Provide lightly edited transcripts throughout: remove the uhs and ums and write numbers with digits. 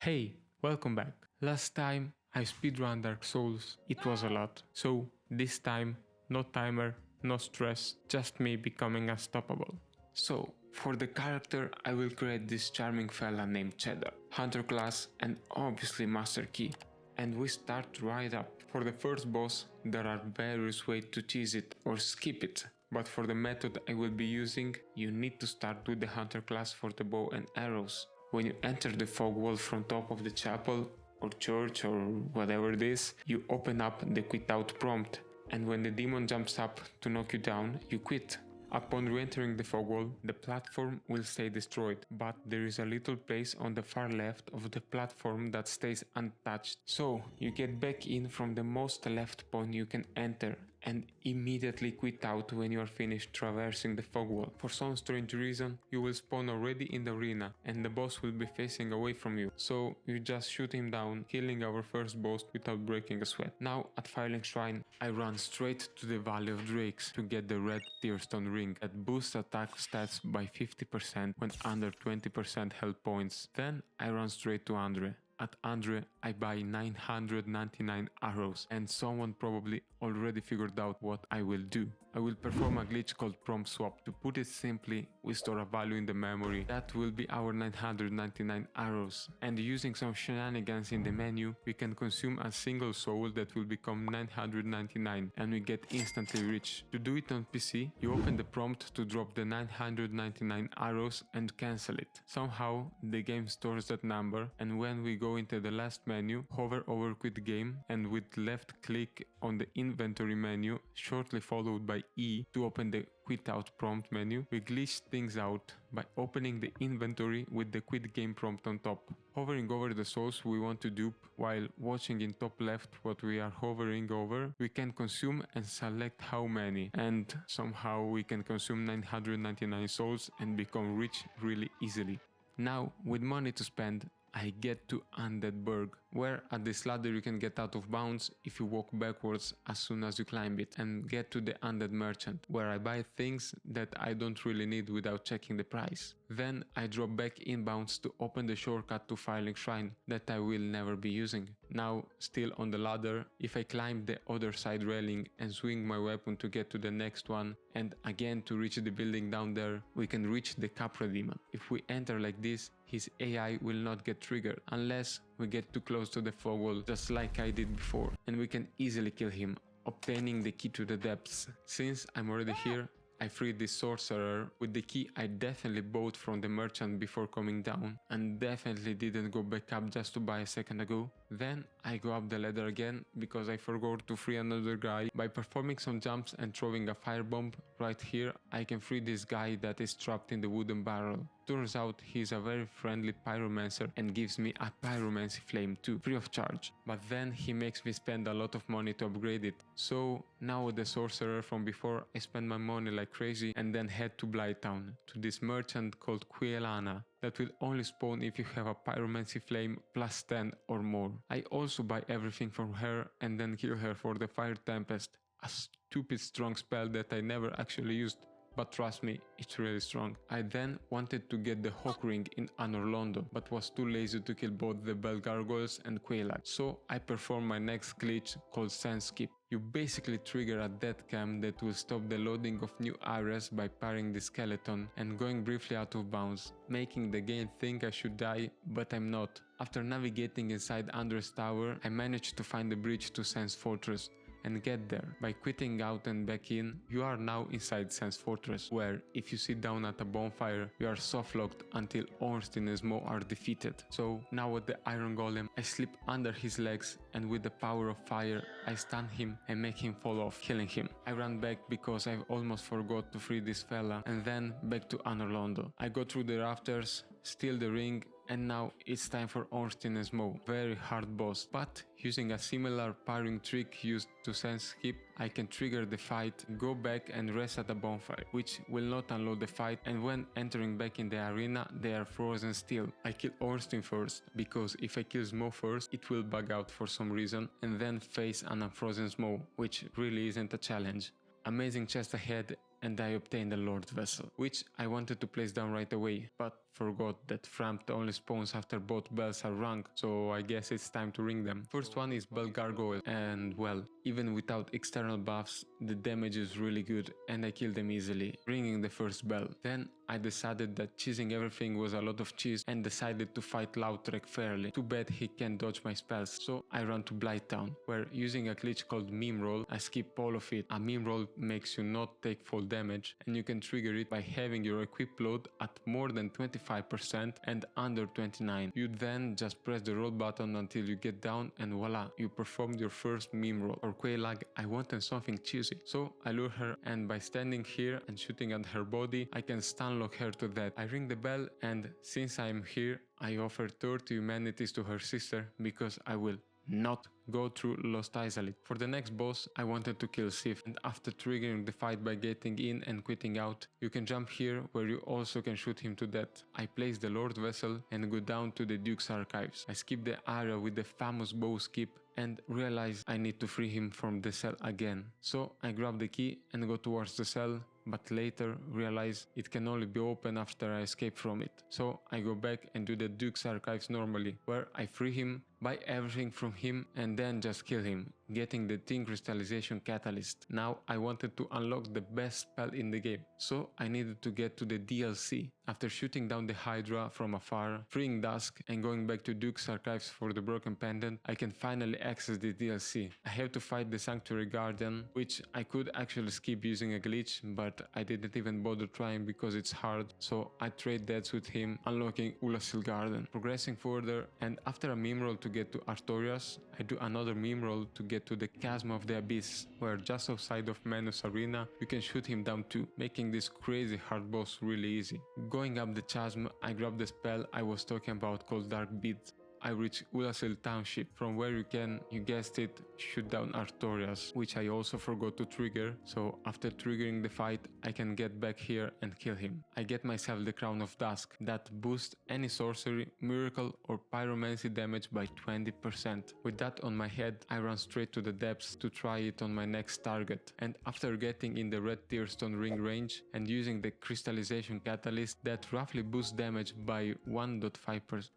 Hey, welcome back. Last time I speedrun Dark Souls, it was a lot. So this time, no timer, no stress, just me becoming unstoppable. So, for the character I will create this charming fella named Cheddar, Hunter class and obviously Master Key. And we start right up. For the first boss, there are various ways to cheese it or skip it. But for the method I will be using, you need to start with the Hunter class for the bow and arrows. When you enter the fog wall from top of the chapel or church or whatever it is, you open up the quit out prompt, and when the demon jumps up to knock you down, you quit. Upon re-entering the fog wall, the platform will stay destroyed, but there is a little place on the far left of the platform that stays untouched. So you get back in from the most left point you can enter and immediately quit out when you are finished traversing the fog wall. For some strange reason, you will spawn already in the arena and the boss will be facing away from you. So you just shoot him down, killing our first boss without breaking a sweat. Now at Firelink Shrine, I run straight to the Valley of Drakes to get the red Tearstone ring that boosts attack stats by 50% when under 20% health points. Then I run straight to Andre. At Andre, I buy 999 arrows, and someone probably already figured out what I will do. I will perform a glitch called prompt swap. To put it simply, we store a value in the memory. That will be our 999 arrows. And using some shenanigans in the menu, we can consume a single soul that will become 999 and we get instantly rich. To do it on PC, you open the prompt to drop the 999 arrows and cancel it. Somehow, the game stores that number, and when we go into the last menu, hover over quit game and with left click on the inventory menu, shortly followed by E to open the quit out prompt menu, we glitch things out by opening the inventory with the quit game prompt on top. Hovering over the souls we want to dupe while watching in top left what we are hovering over, we can consume and select how many, and somehow we can consume 999 souls and become rich really easily. Now, with money to spend, I get to Undead Burg, where at this ladder you can get out of bounds if you walk backwards as soon as you climb it, and get to the Undead Merchant, where I buy things that I don't really need without checking the price. Then I drop back inbounds to open the shortcut to Firelink Shrine that I will never be using. Now, still on the ladder, if I climb the other side railing and swing my weapon to get to the next one, and again to reach the building down there, we can reach the Capra Demon. If we enter like this, his AI will not get triggered unless we get too close to the fog wall, just like I did before, and we can easily kill him, obtaining the key to the depths. Since I'm already here, I freed this sorcerer with the key I definitely bought from the merchant before coming down, and definitely didn't go back up just to buy a second ago. Then I go up the ladder again because I forgot to free another guy. By performing some jumps and throwing a firebomb right here, I can free this guy that is trapped in the wooden barrel. Turns out he's a very friendly pyromancer and gives me a pyromancy flame too, free of charge. But then he makes me spend a lot of money to upgrade it. So now with the sorcerer from before, I spend my money like crazy and then head to Blighttown, to this merchant called Quielana that will only spawn if you have a pyromancy flame plus 10 or more. I also buy everything from her and then kill her for the Fire Tempest, a stupid strong spell that I never actually used. But trust me, it's really strong. I then wanted to get the Hawk Ring in Anorlondo, but was too lazy to kill both the Bell Gargoyles and Quelaag. So I performed my next glitch called Sense Skip. You basically trigger a death cam that will stop the loading of new areas by parrying the skeleton and going briefly out of bounds, making the game think I should die, but I'm not. After navigating inside Andre's tower, I managed to find the bridge to Sense Fortress and get there. By quitting out and back in, you are now inside Sense Fortress, where if you sit down at a bonfire, you are soft-locked until Ornstein and Smo are defeated. So now with the Iron Golem, I slip under his legs and with the power of fire, I stun him and make him fall off, killing him. I run back because I almost forgot to free this fella, and then back to Anorlondo. I go through the rafters, steal the ring, and now it's time for Ornstein and Smo. Very hard boss, but using a similar parrying trick used to sense skip, I can trigger the fight, go back and rest at a bonfire, which will not unload the fight, and when entering back in the arena, they are frozen still. I kill Ornstein first, because if I kill Smo first, it will bug out for some reason, and then face an unfrozen Smo, which really isn't a challenge. Amazing chest ahead, and I obtained a Lord Vessel, which I wanted to place down right away, but forgot that Frampt only spawns after both bells are rung, so I guess it's time to ring them. First one is Bell Gargoyle, and well, even without external buffs, the damage is really good and I kill them easily, ringing the first bell. Then I decided that cheesing everything was a lot of cheese and decided to fight Lautrec fairly. Too bad he can't dodge my spells, so I run to Blighttown, where using a glitch called Meme Roll, I skip all of it. A Meme Roll makes you not take full damage, and you can trigger it by having your equip load at more than 25% and under 29. You then just press the roll button until you get down and voila, you performed your first Meme Roll. For Quailag, I wanted something cheesy, so I lure her, and by standing here and shooting at her body, I can stun lock her to death. I ring the bell, and since I am here, I offer 30 humanities to her sister because I will not go through Lost Isolate. For the next boss, I wanted to kill Sif, and after triggering the fight by getting in and quitting out, you can jump here where you also can shoot him to death. I place the Lord Vessel and go down to the Duke's Archives. I skip the area with the famous bow skip and realize I need to free him from the cell again. So I grab the key and go towards the cell, but later realize it can only be opened after I escape from it. So I go back and do the Duke's Archives normally, where I free him, buy everything from him and then just kill him, getting the Tin Crystallization Catalyst. Now I wanted to unlock the best spell in the game, so I needed to get to the DLC. After shooting down the Hydra from afar, freeing Dusk and going back to Duke's Archives for the Broken Pendant, I can finally access the DLC. I have to fight the Sanctuary Guardian, which I could actually skip using a glitch, but I didn't even bother trying because it's hard, so I trade deaths with him, unlocking Ulasil Garden. Progressing further, and after a meme roll to get to Artorias, I do another meme roll to get to the Chasm of the Abyss, where just outside of Manus Arena, you can shoot him down too, making this crazy hard boss really easy. Going up the chasm, I grab the spell I was talking about called Dark Bead. I reach Ulasil Township, from where you can, you guessed it, shoot down Artorias, which I also forgot to trigger, so after triggering the fight, I can get back here and kill him. I get myself the Crown of Dusk, that boosts any sorcery, miracle or pyromancy damage by 20%. With that on my head, I run straight to the depths to try it on my next target, and after getting in the red tearstone ring range and using the crystallization catalyst that roughly boosts damage by 1.5x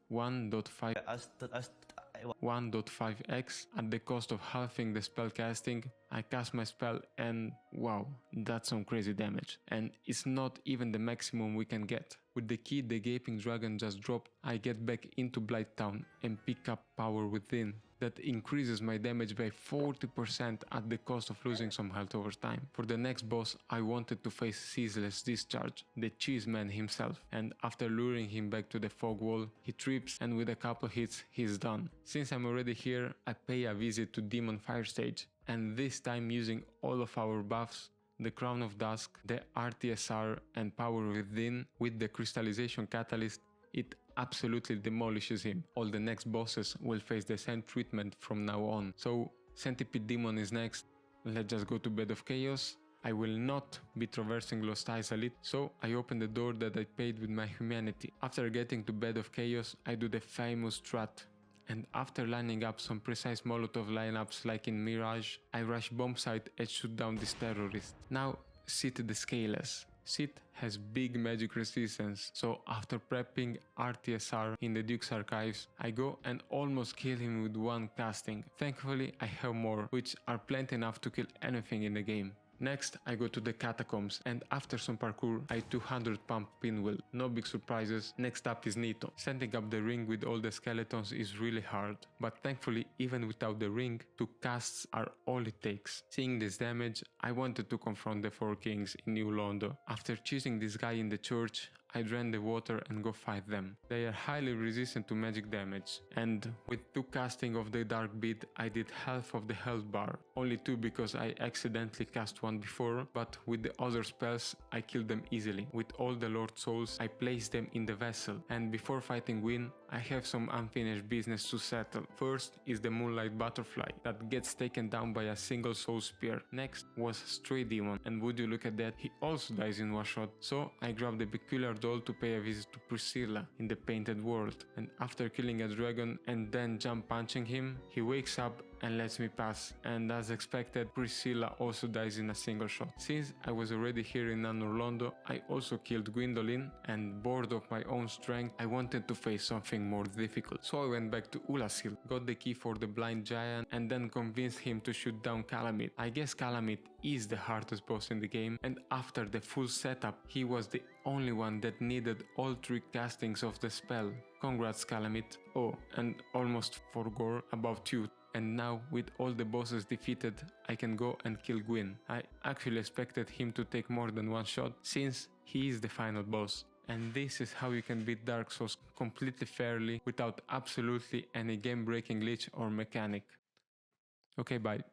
at the cost of halving the spell casting, I cast my spell and wow, that's some crazy damage, and it's not even the maximum we can get. With the key the Gaping Dragon just dropped, I get back into Blighttown and pick up Power Within. That increases my damage by 40% at the cost of losing some health over time. For the next boss, I wanted to face Ceaseless Discharge, the Cheese Man himself, and after luring him back to the fog wall, he trips and with a couple hits, he's done. Since I'm already here, I pay a visit to Demon Fire Stage, and this time using all of our buffs, the Crown of Dusk, the RTSR and Power Within with the Crystallization Catalyst, it absolutely demolishes him. All the next bosses will face the same treatment from now on. So Centipede Demon is next. Let's just go to Bed of Chaos. I will not be traversing Lost Isolate, so I open the door that I paid with my humanity. After getting to Bed of Chaos, I do the famous strat. And after lining up some precise Molotov lineups like in Mirage, I rush bomb site and shoot down this terrorist. Now, Sid the Scaleless. Sid has big magic resistance, so after prepping RTSR in the Duke's Archives, I go and almost kill him with one casting. Thankfully I have more, which are plenty enough to kill anything in the game. Next, I go to the Catacombs, and after some parkour, I 200 pump Pinwheel. No big surprises. Next up is Nito. Setting up the ring with all the skeletons is really hard, but thankfully even without the ring, 2 casts are all it takes. Seeing this damage, I wanted to confront the 4 kings in New Londo. After choosing this guy in the church, I drain the water and go fight them. They are highly resistant to magic damage, and with 2 casting of the Dark Bead I did half of the health bar. Only 2 because I accidentally cast one before, but with the other spells I killed them easily. With all the Lord Souls I place them in the vessel, and before fighting Win I have some unfinished business to settle. First is the Moonlight Butterfly that gets taken down by a single soul spear. Next was Stray Demon, and would you look at that, he also dies in one shot. So I grab the Peculiar Doll to pay a visit to Priscilla in the Painted World, and after killing a dragon and then jump punching him, he wakes up and lets me pass, and as expected, Priscilla also dies in a single shot. Since I was already here in Anor Londo, I also killed Gwendolyn, and bored of my own strength, I wanted to face something more difficult. So I went back to Ulasil, got the key for the blind giant, and then convinced him to shoot down Calamite. I guess Calamite is the hardest boss in the game, and after the full setup, he was the only one that needed all 3 castings of the spell. Congrats Calamite. Oh, and almost forgot about you. And now, with all the bosses defeated, I can go and kill Gwyn. I actually expected him to take more than one shot, since he is the final boss. And this is how you can beat Dark Souls completely fairly, without absolutely any game-breaking glitch or mechanic. Okay, bye.